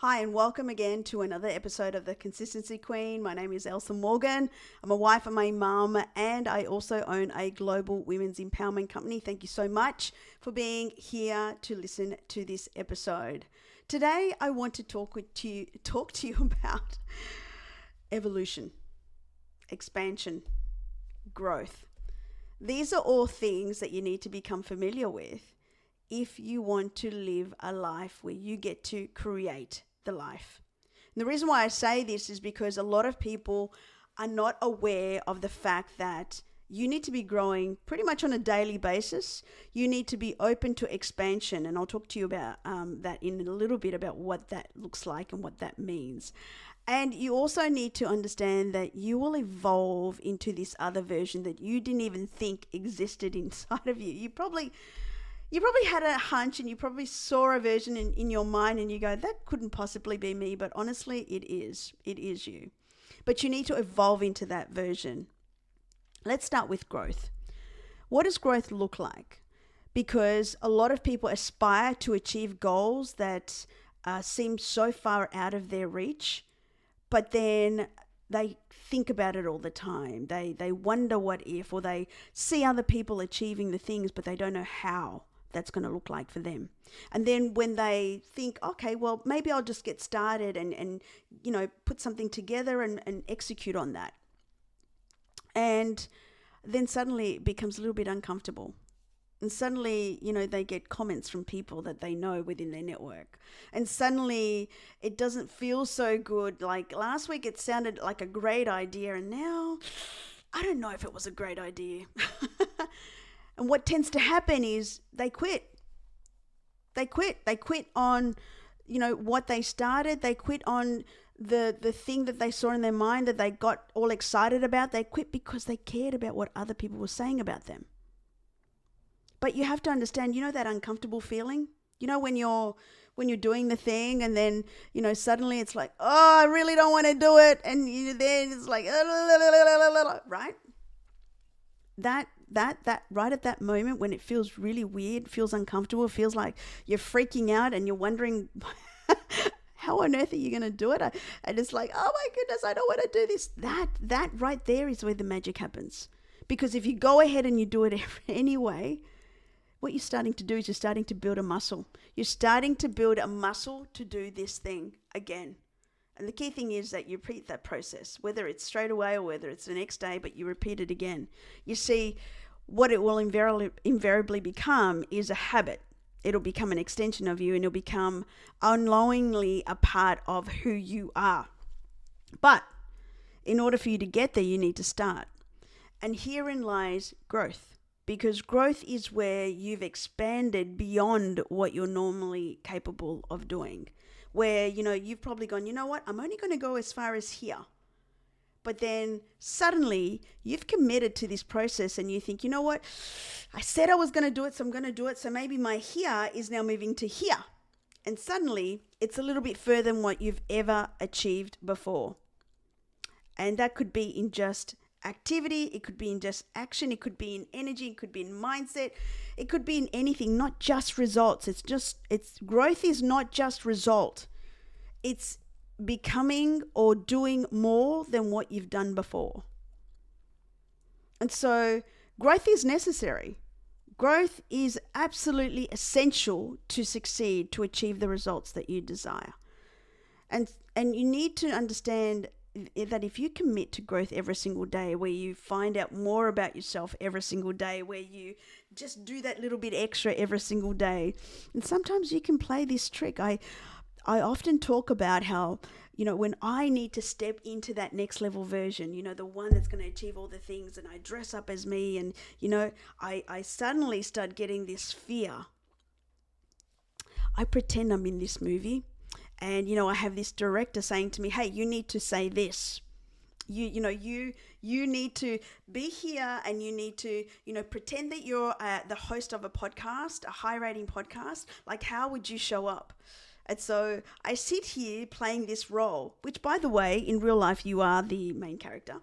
Hi, and welcome again to another episode of The Consistency Queen. My name is Elsa Morgan. I'm a wife and my mum, and I also own a global women's empowerment company. Thank you so much for being here to listen to this episode. Today, I want to talk to you about evolution, expansion, growth. These are all things that you need to become familiar with if you want to live a life where you get to create the life. And the reason why I say this is because a lot of people are not aware of the fact that you need to be growing pretty much on a daily basis. You need to be open to expansion. And I'll talk to you about that in a little bit, about what that looks like and what that means. And you also need to understand that you will evolve into this other version that you didn't even think existed inside of you. You probably had a hunch and you probably saw a version in your mind and you go, that couldn't possibly be me. But honestly, it is. It is you. But you need to evolve into that version. Let's start with growth. What does growth look like? Because a lot of people aspire to achieve goals that seem so far out of their reach, but then they think about it all the time. They wonder what if, or they see other people achieving the things, but they don't know how that's going to look like for them. And then when they think, okay, well, maybe I'll just get started and put something together and execute on that. And then suddenly it becomes a little bit uncomfortable. And suddenly, they get comments from people that they know within their network. And suddenly it doesn't feel so good. Like last week it sounded like a great idea, and now I don't know if it was a great idea. And what tends to happen is they quit. They quit on, what they started. They quit on the thing that they saw in their mind that they got all excited about. They quit because they cared about what other people were saying about them. But you have to understand, that uncomfortable feeling? When you're doing the thing and then, suddenly it's like, oh, I really don't want to do it. And then it's like, right? That right at that moment when it feels really weird, feels uncomfortable, feels like you're freaking out and you're wondering how on earth are you going to do it? And it's like, oh my goodness, I don't want to do this. That right there is where the magic happens. Because if you go ahead and you do it anyway, what you're starting to do is you're starting to build a muscle. You're starting to build a muscle to do this thing again. And the key thing is that you repeat that process, whether it's straight away or whether it's the next day, but you repeat it again. You see, what it will invariably become is a habit. It'll become an extension of you, and it'll become unknowingly a part of who you are. But in order for you to get there, you need to start. And herein lies growth. Because growth is where you've expanded beyond what you're normally capable of doing. Where, you've probably gone, what, I'm only going to go as far as here. But then suddenly you've committed to this process and you think, what, I said I was going to do it, so I'm going to do it. So maybe my here is now moving to here. And suddenly it's a little bit further than what you've ever achieved before. And that could be in just activity, it could be in just action, it could be in energy, it could be in mindset, it could be in anything, not just results. It's growth is not just result. It's becoming or doing more than what you've done before. And so growth is necessary. Growth is absolutely essential to succeed, to achieve the results that you desire. And you need to understand that if you commit to growth every single day, where you find out more about yourself every single day, where you just do that little bit extra every single day, and sometimes you can play this trick. I often talk about how, when I need to step into that next level version, the one that's going to achieve all the things, and I dress up as me, and, I suddenly start getting this fear. I pretend I'm in this movie. And, I have this director saying to me, hey, you need to say this. You need to be here, and you need to, pretend that you're the host of a podcast, a high rating podcast. Like, how would you show up? And so I sit here playing this role, which, by the way, in real life, you are the main character.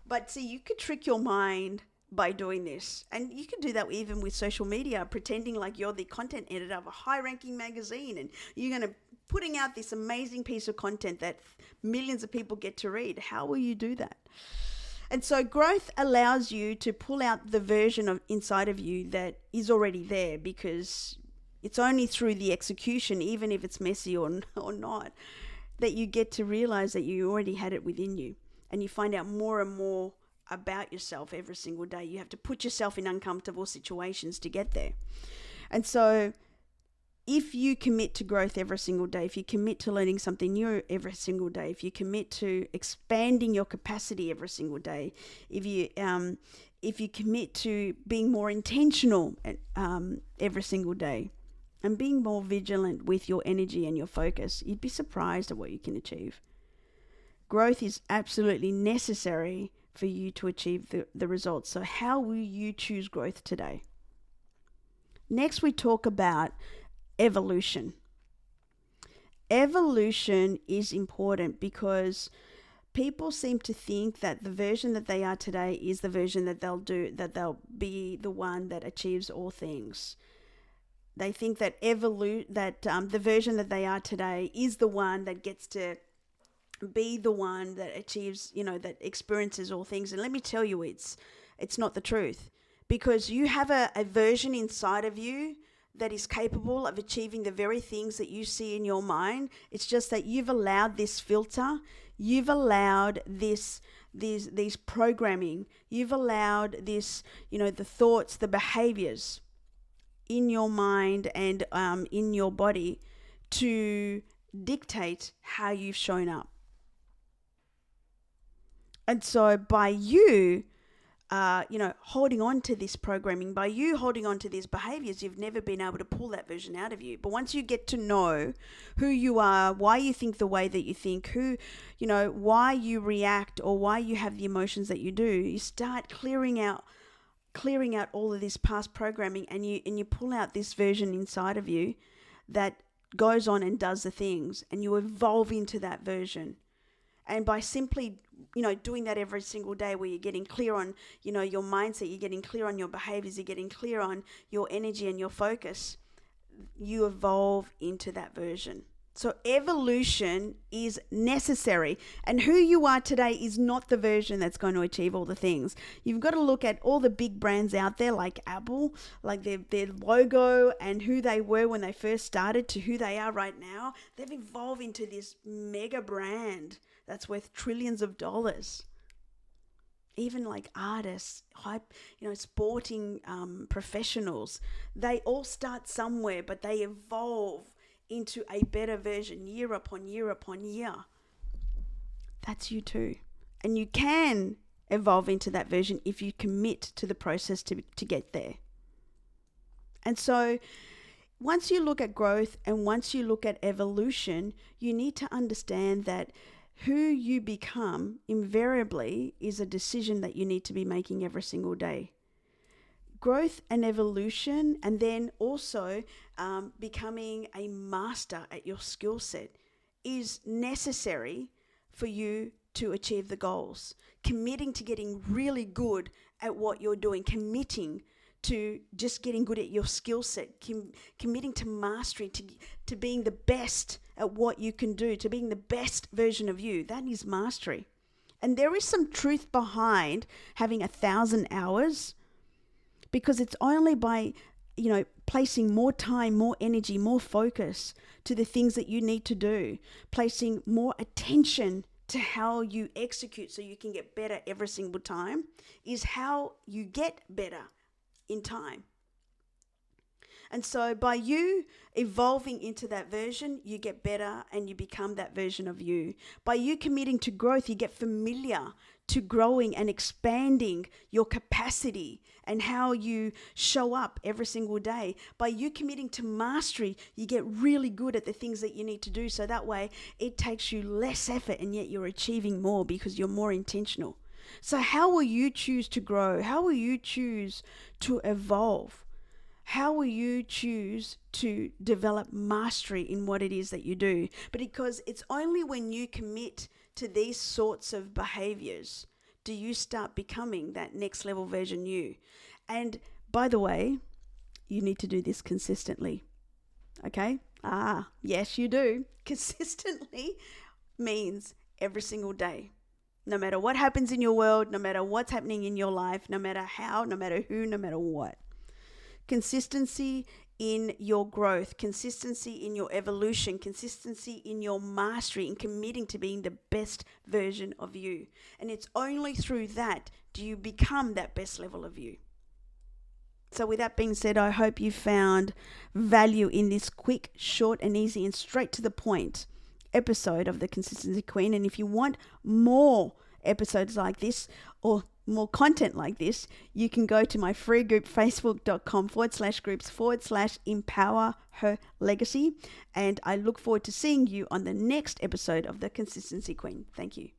But see, you could trick your mind by doing this. And you can do that even with social media, pretending like you're the content editor of a high ranking magazine, and you're going to putting out this amazing piece of content that millions of people get to read. How will you do that? And so growth allows you to pull out the version of inside of you that is already there, because it's only through the execution, even if it's messy or not, that you get to realize that you already had it within you. And you find out more and more about yourself every single day. You have to put yourself in uncomfortable situations to get there. And so if you commit to growth every single day, if you commit to learning something new every single day, if you commit to expanding your capacity every single day, if you commit to being more intentional every single day, and being more vigilant with your energy and your focus, you'd be surprised at what you can achieve. Growth is absolutely necessary for you to achieve the results. So how will you choose growth today? Next, we talk about evolution. Evolution is important because people seem to think that the version that they are today is the version that they'll be the one that achieves all things. They think that the version that they are today is the one that gets to be the one that achieves, that experiences all things. And let me tell you, it's not the truth, because you have a version inside of you that is capable of achieving the very things that you see in your mind. It's just that you've allowed this filter, you've allowed these programming, you've allowed this, the thoughts, the behaviors in your mind and in your body to dictate how you've shown up. And so by you, holding on to this programming, by you holding on to these behaviors, you've never been able to pull that version out of you. But once you get to know who you are, why you think the way that you think, why you react or why you have the emotions that you do, you start clearing out all of this past programming, and you pull out this version inside of you that goes on and does the things, and you evolve into that version. And by simply, doing that every single day, where you're getting clear on, your mindset, you're getting clear on your behaviors, you're getting clear on your energy and your focus, you evolve into that version. So evolution is necessary, and who you are today is not the version that's going to achieve all the things. You've got to look at all the big brands out there, like Apple, like their logo and who they were when they first started to who they are right now. They've evolved into this mega brand that's worth trillions of dollars. Even like artists, sporting professionals, they all start somewhere, but they evolve into a better version year upon year upon year. That's you too. And you can evolve into that version if you commit to the process to get there. And so once you look at growth and once you look at evolution, you need to understand that who you become invariably is a decision that you need to be making every single day. Growth and evolution, and then also becoming a master at your skill set, is necessary for you to achieve the goals. Committing to getting really good at what you're doing, committing to just getting good at your skill set, committing to mastery, to being the best at what you can do, to being the best version of you. That is mastery. And there is some truth behind having 1,000 hours, because it's only by, placing more time, more energy, more focus to the things that you need to do, placing more attention to how you execute so you can get better every single time, is how you get better in time. And so by you evolving into that version, you get better and you become that version of you. By you committing to growth, you get familiar to growing and expanding your capacity and how you show up every single day. By you committing to mastery, you get really good at the things that you need to do. So that way it takes you less effort and yet you're achieving more because you're more intentional. So how will you choose to grow? How will you choose to evolve? How will you choose to develop mastery in what it is that you do? But because it's only when you commit to these sorts of behaviors do you start becoming that next level version you. And by the way, you need to do this consistently. Okay? Yes, you do. Consistently means every single day. No matter what happens in your world, no matter what's happening in your life, no matter how, no matter who, no matter what. Consistency in your growth, consistency in your evolution, consistency in your mastery, in committing to being the best version of you. And it's only through that do you become that best level of you. So with that being said, I hope you found value in this quick, short and easy and straight to the point episode of the Consistency Queen. And if you want more episodes like this or more content like this, you can go to my free group, facebook.com/groups/empower her legacy. And I look forward to seeing you on the next episode of the Consistency Queen. Thank you.